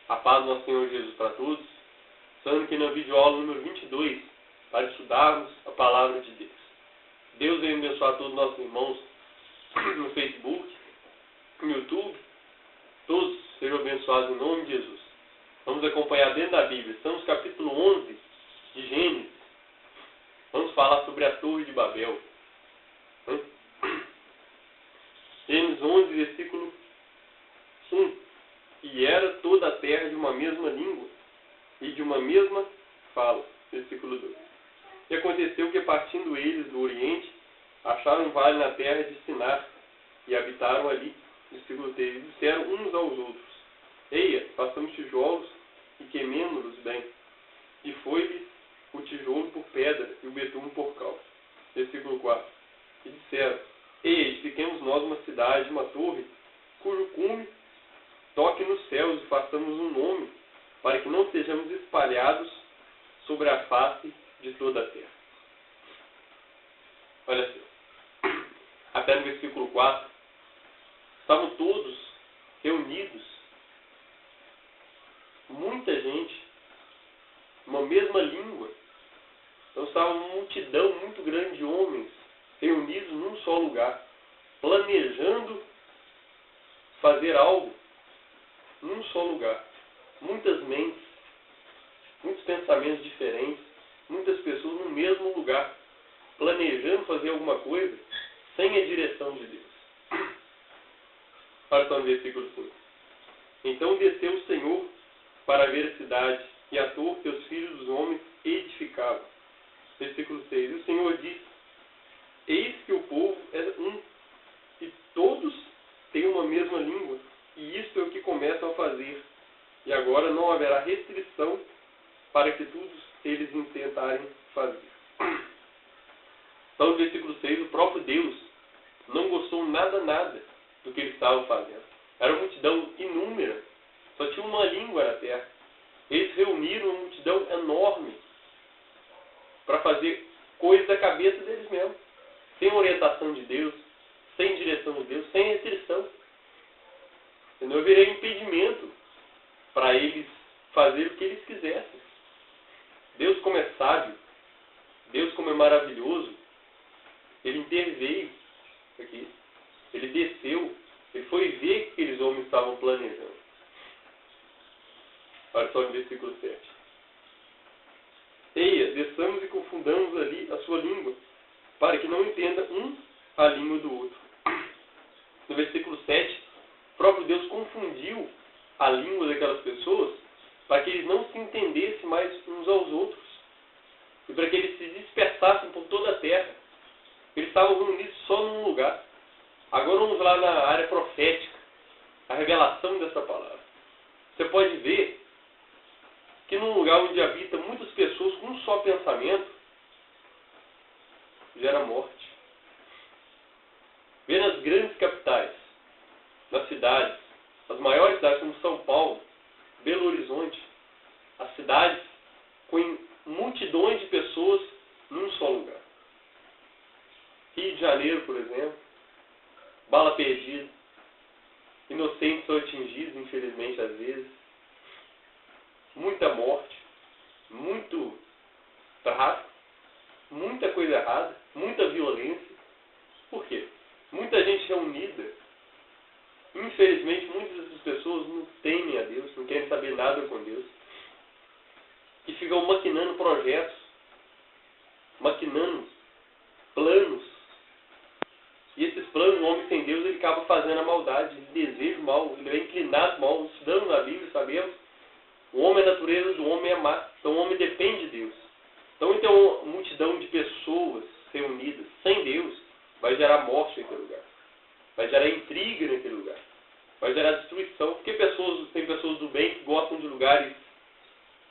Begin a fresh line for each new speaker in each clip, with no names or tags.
A paz do nosso Senhor Jesus para todos. Estamos aqui na videoaula número 22 para estudarmos a palavra de Deus. Deus venha abençoar todos os nossos irmãos no Facebook, no YouTube. Todos sejam abençoados em nome de Jesus. Vamos acompanhar dentro da Bíblia. Estamos no capítulo 11 de Gênesis. Vamos falar sobre a Torre de Babel. Gênesis 11, versículo 1. E era toda a terra de uma mesma língua e de uma mesma fala. Versículo 2. E aconteceu que, partindo eles do Oriente, acharam um vale na terra de Sinar e habitaram ali. Versículo 3. E disseram uns aos outros: Eia, façamos tijolos e queimemo-los bem. E foi-lhes o tijolo por pedra e o betume por cal. Versículo 4. E disseram: Eia, edifiquemos nós uma cidade, uma torre, cujo cume toque nos céus e façamos um nome, para que não sejamos espalhados sobre a face de toda a terra. Olha só. Até no versículo 4. Estavam todos reunidos. Muita gente. Uma mesma língua. Então estava uma multidão muito grande de homens reunidos num só lugar, planejando fazer algo num só lugar. Muitas mentes, muitos pensamentos diferentes, muitas pessoas no mesmo lugar, planejando fazer alguma coisa sem a direção de Deus. Olha só no versículo 5. Então desceu o Senhor para ver a cidade e a torre que os filhos dos homens edificavam. Versículo 6. E o Senhor disse: Eis que o povo é um, e todos têm uma mesma língua, e isto é o que começam a fazer. E agora não haverá restrição para que todos eles intentarem fazer. Então, no versículo 6, o próprio Deus não gostou nada do que eles estavam fazendo. Era uma multidão inúmera, só tinha uma língua na terra. Eles reuniram uma multidão enorme para fazer coisas da cabeça deles mesmos, sem orientação de Deus, sem direção de Deus, sem restrição. Não haveria impedimento para eles fazer o que eles quisessem. Deus, como é sábio, Deus, como é maravilhoso, Ele interveio aqui. Ele desceu, Ele foi ver o que aqueles homens estavam planejando. Olha só no versículo 7. Eia, desçamos e confundamos ali a sua língua, para que não entenda um a língua do outro. No versículo 7, o próprio Deus confundiu a língua daquelas pessoas para que eles não se entendessem mais uns aos outros e para que eles se dispersassem por toda a terra. Eles estavam reunidos só num lugar. Agora vamos lá na área profética, a revelação dessa palavra. Você pode ver que num lugar onde habita muitas pessoas com um só pensamento, gera morte. Vê nas grandes capitais, nas cidades, as maiores cidades como São Paulo, Belo Horizonte, as cidades com multidões de pessoas num só lugar. Rio de Janeiro, por exemplo, bala perdida, inocentes são atingidos, infelizmente, às vezes, muita morte, muito tráfico, muita coisa errada, muita violência. Por quê? Muita gente reunida. Infelizmente, muitas dessas pessoas não temem a Deus, não querem saber nada com Deus. E ficam maquinando projetos, maquinando planos. E esses planos, o homem sem Deus, ele acaba fazendo a maldade, ele deseja o mal, ele é inclinado ao mal. Estudando na Bíblia, sabemos, o homem, a natureza do homem é má. Então o homem depende de Deus. Então ele tem uma multidão de pessoas reunidas sem Deus, vai gerar morte naquele lugar. Vai gerar intriga naquele lugar. Vai gerar destruição. Porque tem pessoas do bem que gostam de lugares,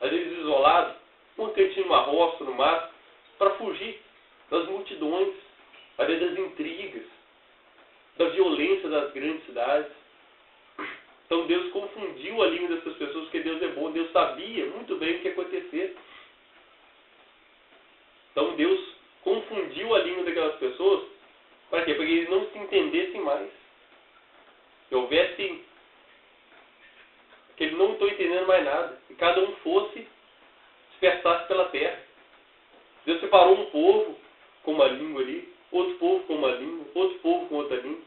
às vezes isolados, um cantinho numa roça, no mato, para fugir das multidões, às vezes das intrigas, da violência das grandes cidades. Então Deus confundiu a língua dessas pessoas, porque Deus é bom. Deus sabia muito bem o que ia acontecer. Então Deus confundiu a língua daquelas pessoas. Para quê? Para que eles não se entendessem mais. Que houvesse, que eles não estou entendendo mais nada. E cada um fosse, dispersasse pela terra. Deus separou um povo com uma língua ali, outro povo com uma língua, outro povo com outra língua.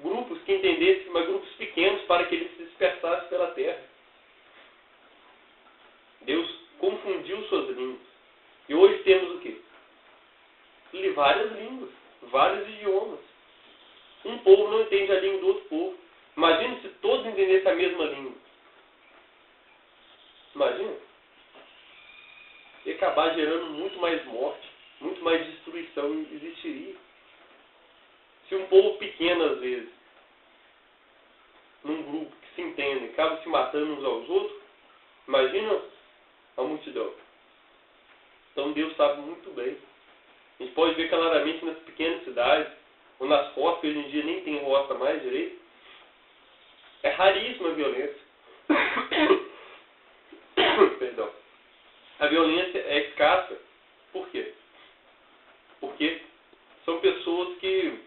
Grupos que entendessem, mas grupos pequenos para que eles se dispersassem pela terra. Deus confundiu suas línguas. E hoje temos o quê? Várias línguas, vários idiomas. Um povo não entende a língua do outro povo. Imagina se todos entendessem a mesma língua. Imagina. Ia acabar gerando muito mais morte, muito mais destruição existiria. Se um povo pequeno, às vezes, num grupo que se entende, acaba se matando uns aos outros, imagina a multidão. Então Deus sabe muito bem. A gente pode ver claramente nas pequenas cidades, ou nas roças, que hoje em dia nem tem roça mais direito. É raríssima a violência. Perdão. A violência é escassa. Por quê? Porque são pessoas que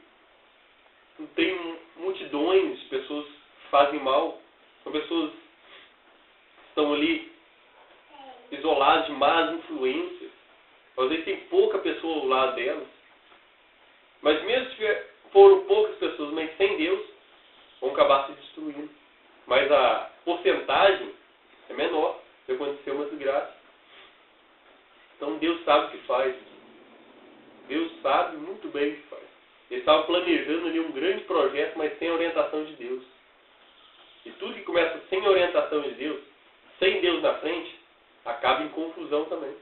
têm multidões de pessoas que fazem mal. São pessoas que estão ali isoladas de más influências. Às vezes tem pouca pessoa ao lado delas. Mas mesmo se foram poucas pessoas, mas sem Deus, vão acabar se destruindo. Mas a porcentagem é menor se acontecer uma desgraça. Então Deus sabe o que faz. Deus sabe muito bem o que faz. Ele estava planejando ali um grande projeto, mas sem a orientação de Deus. E tudo que começa sem a orientação de Deus, sem Deus na frente, acaba em confusão também.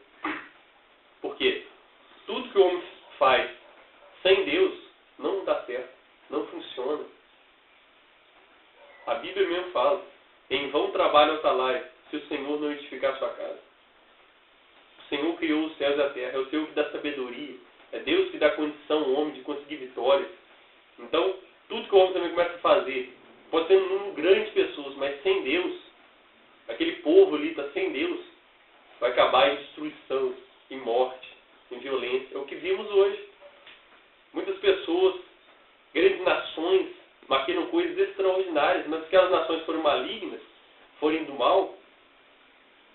Porque tudo que o homem faz sem Deus não dá certo, não funciona. A Bíblia mesmo fala, em vão trabalha o salário, se o Senhor não edificar a sua casa. O Senhor criou os céus e a terra, é o Senhor que dá sabedoria, é Deus que dá condição ao homem de conseguir vitórias. Então, tudo que o homem também começa a fazer, pode ser um número grande de pessoas, mas sem Deus, aquele povo ali está sem Deus, vai acabar em destruição, em morte, em violência. É o que vimos hoje. Muitas pessoas, grandes nações, maquinam coisas extraordinárias, mas se aquelas nações forem malignas, forem do mal,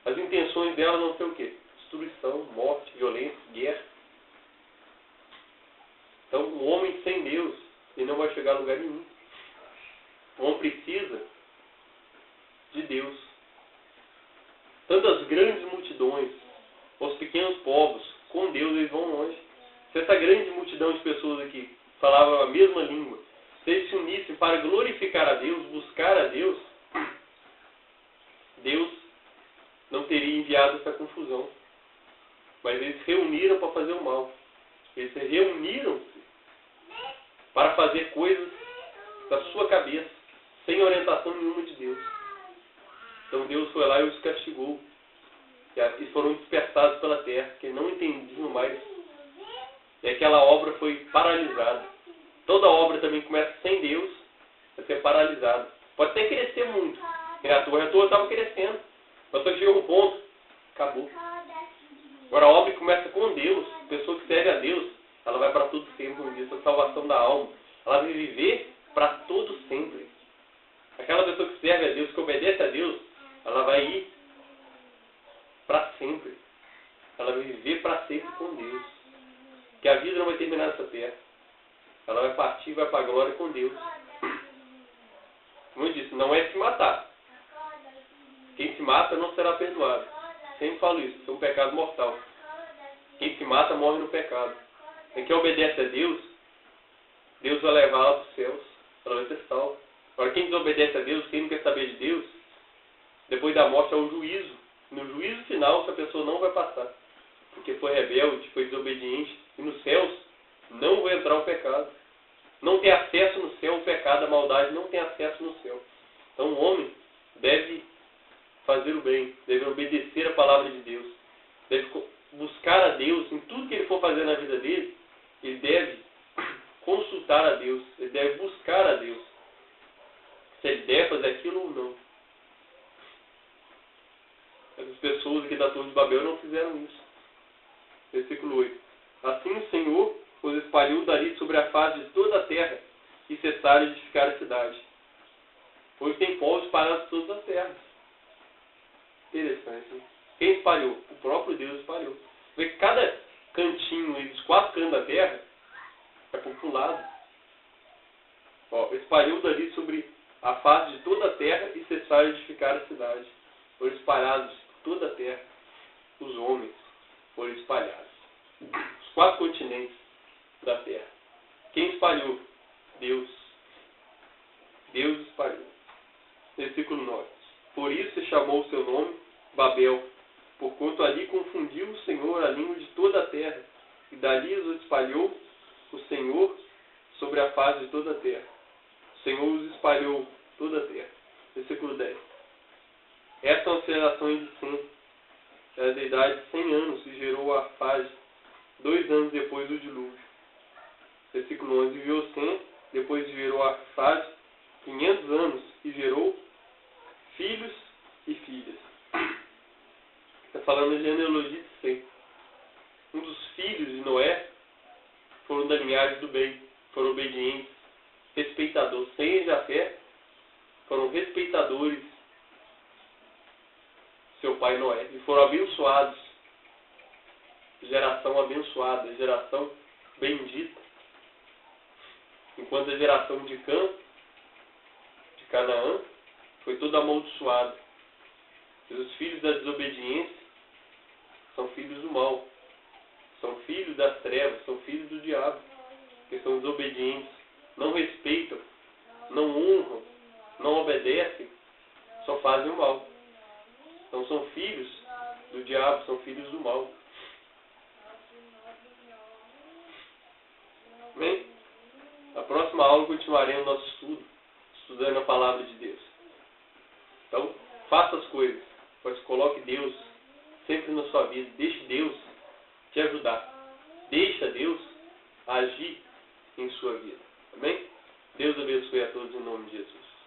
as intenções delas vão ser o quê? Destruição, morte, violência, guerra. Então, o homem sem Deus, ele não vai chegar a lugar nenhum. O homem precisa de Deus. Tanto as grandes multidões, os pequenos povos, com Deus eles vão longe. Se essa grande multidão de pessoas aqui falavam a mesma língua, se eles se unissem para glorificar a Deus, buscar a Deus, Deus não teria enviado essa confusão. Mas eles se reuniram para fazer o mal. Eles se reuniram-se para fazer coisas da sua cabeça, sem orientação nenhuma de Deus. Então Deus foi lá e os castigou. E foram dispersados pela terra, porque não entendiam mais. E aquela obra foi paralisada. Toda obra também começa sem Deus, vai ser paralisada. Pode até crescer muito. A torre estava crescendo. Mas só que chegou um ponto, acabou. Agora a obra começa com Deus. A pessoa que serve a Deus, ela vai para todo sempre, como diz, a salvação da alma. Ela vai viver para todo sempre. Aquela pessoa que serve a Deus, que obedece a Deus, ela vai ir para sempre. Ela vai viver para sempre com Deus. Que a vida não vai terminar nessa terra. Ela vai partir e vai para a glória com Deus. Como eu disse, não é se matar. Quem se mata não será perdoado. Sempre falo isso, isso é um pecado mortal. Quem se mata morre no pecado. E quem obedece a Deus, Deus vai levar ela para os céus. Ela vai ser salva. Agora quem desobedece a Deus, quem não quer saber de Deus, depois da morte é o juízo. No juízo final, essa pessoa não vai passar. Porque foi rebelde, foi desobediente. E nos céus não vai entrar o pecado. Não tem acesso no céu o pecado, a maldade não tem acesso no céu. Então o homem deve fazer o bem, deve obedecer a palavra de Deus, deve buscar a Deus em tudo que ele for fazer na vida dele. Ele deve consultar a Deus, ele deve buscar a Deus, se ele deve fazer aquilo ou não. As pessoas aqui da Torre de Babel não fizeram isso. Versículo 8. Assim o Senhor os espalhou dali sobre a face de toda a terra e cessaram de edificar a cidade. Hoje tem povos espalhados por toda a terra. interessante, né? Quem espalhou? O próprio Deus espalhou. Vê que cada cantinho aí dos 4 cantos da terra é populado. Ó, espalhou dali sobre a face de toda a terra e cessaram de edificar a cidade. Foram espalhados por toda a terra. Os homens foram espalhados. Os 4 continentes da terra. Quem espalhou? Deus. Deus espalhou. Versículo 9. Por isso se chamou o seu nome Babel, porquanto ali confundiu o Senhor a língua de toda a terra, e dali os espalhou o Senhor sobre a face de toda a terra. O Senhor os espalhou toda a terra. Versículo 10. Estas são as gerações de Sem, era da idade de 100 anos, e gerou Arfaxade 2 anos depois do dilúvio. Versículo 11. Viveu Sem, depois gerou Arfaxade 500 anos, e gerou filhos e filhas. Está falando da genealogia de Sem. Um dos filhos de Noé foram da linhagem do bem, foram obedientes, respeitadores. Sem e Jafé foram respeitadores seu pai Noé, e foram abençoados. Geração abençoada, geração bendita. Enquanto a geração de Cã, de Canaã, foi toda amaldiçoada. E os filhos da desobediência são filhos do mal. São filhos das trevas, são filhos do diabo. Que são desobedientes, não respeitam, não honram, não obedecem, só fazem o mal. Então são filhos do diabo, são filhos do mal. Bem, na próxima aula continuaremos nosso estudo, estudando a palavra de Deus. Então, faça as coisas, mas coloque Deus sempre na sua vida. Deixe Deus te ajudar. Deixa Deus agir em sua vida. Amém? Deus abençoe a todos em nome de Jesus.